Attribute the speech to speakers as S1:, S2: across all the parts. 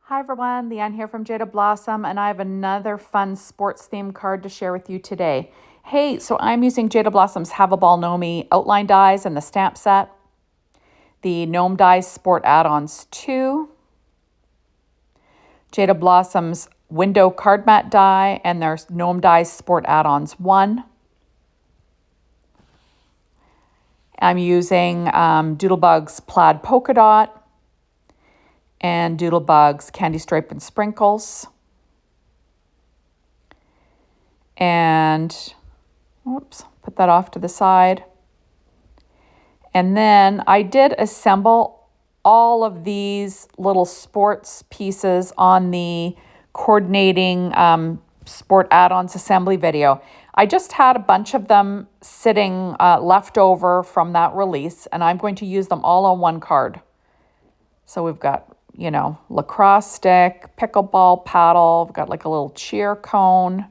S1: Hi everyone, Leanne here from Jaded Blossom, and I have another fun sports themed card to share with you today. Hey, so I'm using Jaded Blossom's Have a Ball Nomi outline dies and the stamp set, the Gnome Dies Sport Add-ons 2, Jaded Blossom's Window Card Mat die, and their Gnome Dies Sport Add-ons 1. I'm using Doodlebug's Plaid Polka Dot and Doodlebug's Candy Stripe and Sprinkles. And, oops, put that off to the side. And then I did assemble all of these little sports pieces on the coordinating sport add-ons assembly video. I just had a bunch of them sitting left over from that release, and I'm going to use them all on one card. So we've got, lacrosse stick, pickleball paddle, we've got like a little cheer cone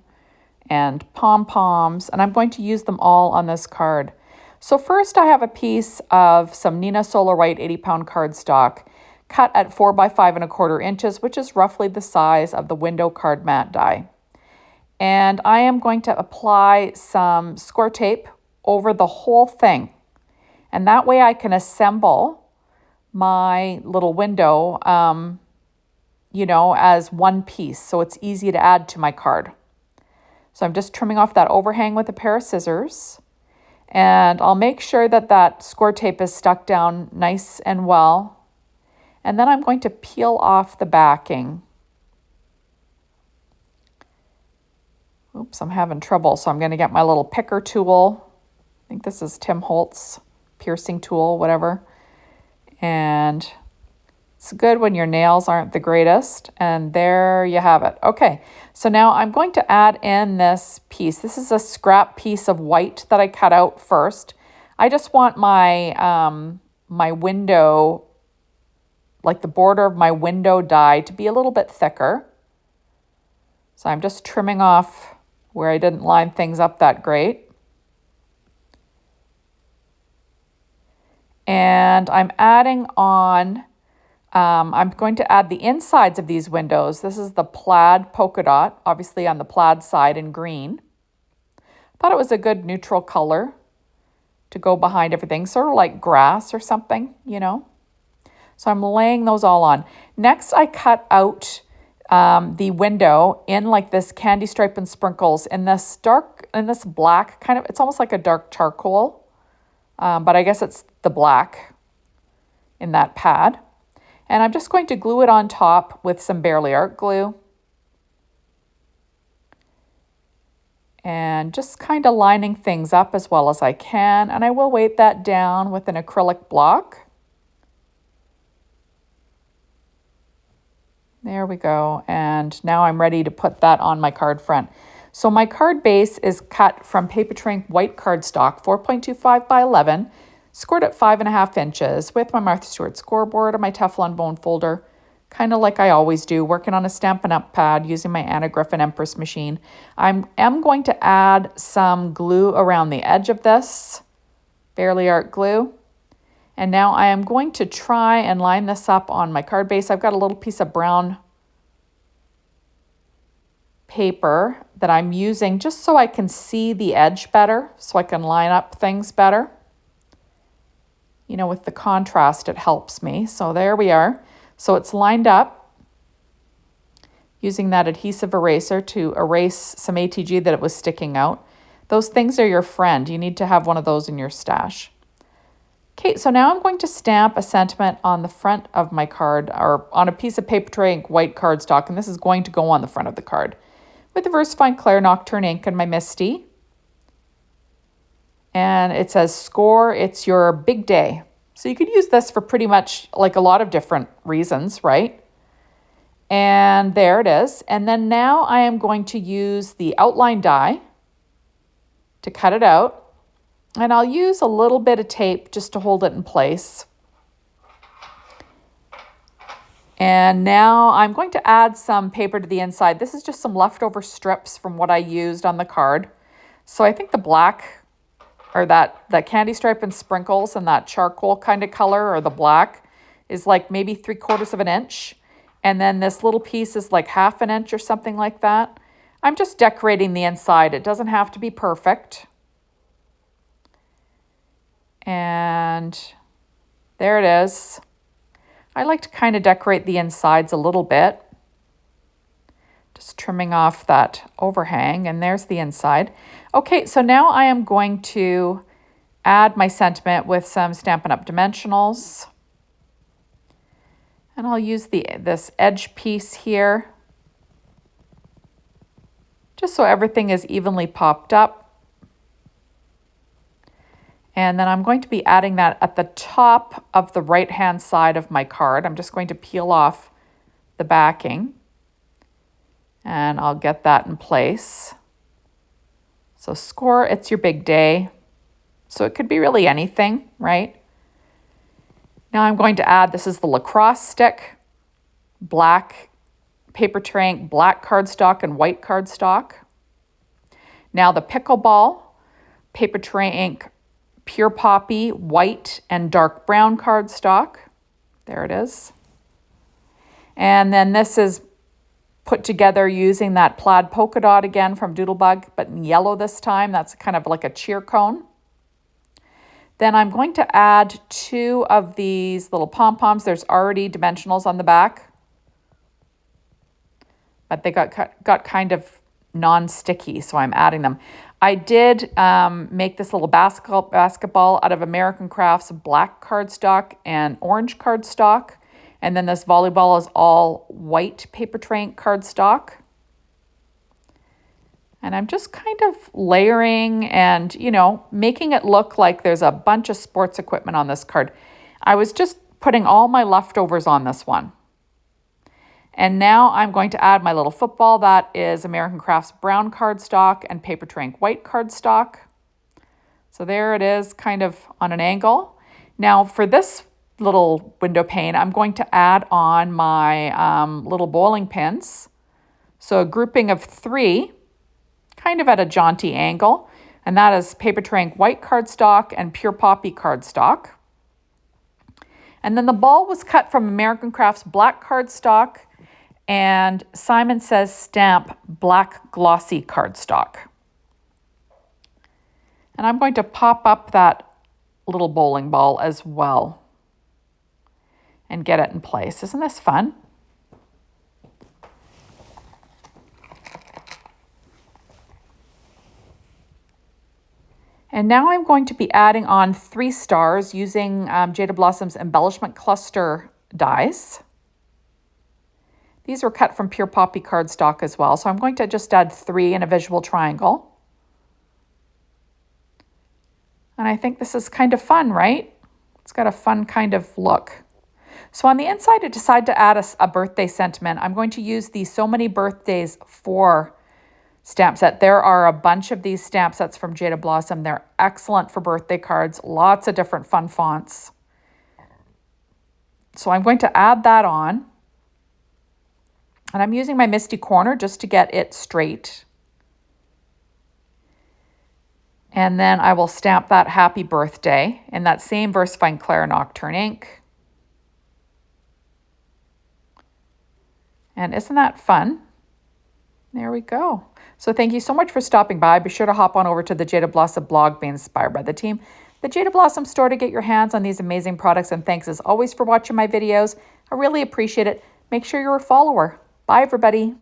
S1: and pom-poms, and I'm going to use them all on this card. So first I have a piece of some Neenah Solar White 80-pound cardstock cut at 4 by 5¼ inches, which is roughly the size of the window card mat die. And I am going to apply some score tape over the whole thing. And that way I can assemble my little window, as one piece. So it's easy to add to my card. So I'm just trimming off that overhang with a pair of scissors. And I'll make sure that that score tape is stuck down nice and well. And then I'm going to peel off the backing. Oops, I'm having trouble, so I'm going to get my little picker tool. I think this is Tim Holtz piercing tool, whatever. And it's good when your nails aren't the greatest. And there you have it. Okay, so now I'm going to add in this piece. This is a scrap piece of white that I cut out first. I just want my, my window, like the border of my window die, to be a little bit thicker. So I'm just trimming off where I didn't line things up that great. And I'm adding on, I'm going to add the insides of these windows. This is the plaid polka dot, obviously on the plaid side in green. Thought it was a good neutral color to go behind everything, sort of like grass or something, So I'm laying those all on. Next, I cut out the window in like this candy stripe and sprinkles in this black kind of, it's almost like a dark charcoal, but I guess it's the black in that pad. And I'm just going to glue it on top with some Barely Art glue. And just kind of lining things up as well as I can. And I will weight that down with an acrylic block. There we go. And now I'm ready to put that on my card front. So my card base is cut from Papertrink white cardstock, 4.25 by 11, scored at 5½ inches with my Martha Stewart scoreboard and my Teflon bone folder, kind of like I always do, working on a Stampin' Up! Pad using my Anna Griffin Empress machine. I am going to add some glue around the edge of this, Barely Art glue. And now I am going to try and line this up on my card base. I've got a little piece of brown paper that I'm using just so I can see the edge better, so I can line up things better. With the contrast, it helps me. So there we are. So it's lined up using that adhesive eraser to erase some ATG that it was sticking out. Those things are your friend. You need to have one of those in your stash. Okay, so now I'm going to stamp a sentiment on the front of my card, or on a piece of Papertrink white cardstock, and this is going to go on the front of the card with the VersaFine Claire Nocturne ink and my Misty. And it says, score, it's your big day. So you could use this for pretty much like a lot of different reasons, right? And there it is. And then now I am going to use the outline die to cut it out. And I'll use a little bit of tape just to hold it in place. And now I'm going to add some paper to the inside. This is just some leftover strips from what I used on the card. So I think the black, or that candy stripe and sprinkles and that charcoal kind of color, or the black, is like maybe 3/4 of an inch. And then this little piece is like 1/2 an inch or something like that. I'm just decorating the inside. It doesn't have to be perfect. And there it is. I like to kind of decorate the insides a little bit. Just trimming off that overhang, and there's the inside. Okay, so now I am going to add my sentiment with some Stampin' Up! Dimensionals. And I'll use this edge piece here, just so everything is evenly popped up. And then I'm going to be adding that at the top of the right-hand side of my card. I'm just going to peel off the backing, and I'll get that in place. So score, it's your big day. So it could be really anything, right? Now I'm going to add, this is the lacrosse stick, black paper tray ink, black cardstock, and white cardstock. Now the pickleball, paper tray ink, pure poppy, white, and dark brown cardstock. There it is. And then this is put together using that plaid polka dot again from Doodlebug, but in yellow this time. That's kind of like a cheer cone. Then I'm going to add 2 of these little pom-poms. There's already dimensionals on the back, but they got kind of non-sticky, so I'm adding them. I did make this little basketball out of American Crafts black cardstock and orange cardstock. And then this volleyball is all white paper tray ink cardstock. And I'm just kind of layering and, you know, making it look like there's a bunch of sports equipment on this card. I was just putting all my leftovers on this one. And now I'm going to add my little football. That is American Crafts brown cardstock and paper tray ink white cardstock. So there it is, kind of on an angle. Now for this little window pane, I'm going to add on my little bowling pins. So a grouping of 3, kind of at a jaunty angle. And that is paper tray ink white cardstock and pure poppy cardstock. And then the ball was cut from American Crafts black cardstock and Simon Says Stamp black glossy cardstock. And I'm going to pop up that little bowling ball as well and get it in place. Isn't this fun? And now I'm going to be adding on 3 stars using Jaded Blossom's embellishment cluster dies. These were cut from pure poppy cardstock as well. So I'm going to just add 3 in a visual triangle. And I think this is kind of fun, right? It's got a fun kind of look. So on the inside, I decided to add a birthday sentiment. I'm going to use the So Many Birthdays For stamp set. There are a bunch of these stamp sets from Jaded Blossom. They're excellent for birthday cards. Lots of different fun fonts. So I'm going to add that on. And I'm using my Misty Corner just to get it straight. And then I will stamp that Happy Birthday in that same VersaFine Claire Nocturne ink. And isn't that fun? There we go. So thank you so much for stopping by. Be sure to hop on over to the Jaded Blossom blog, being inspired by the team, the Jaded Blossom store, to get your hands on these amazing products. And thanks as always for watching my videos. I really appreciate it. Make sure you're a follower. Bye, everybody.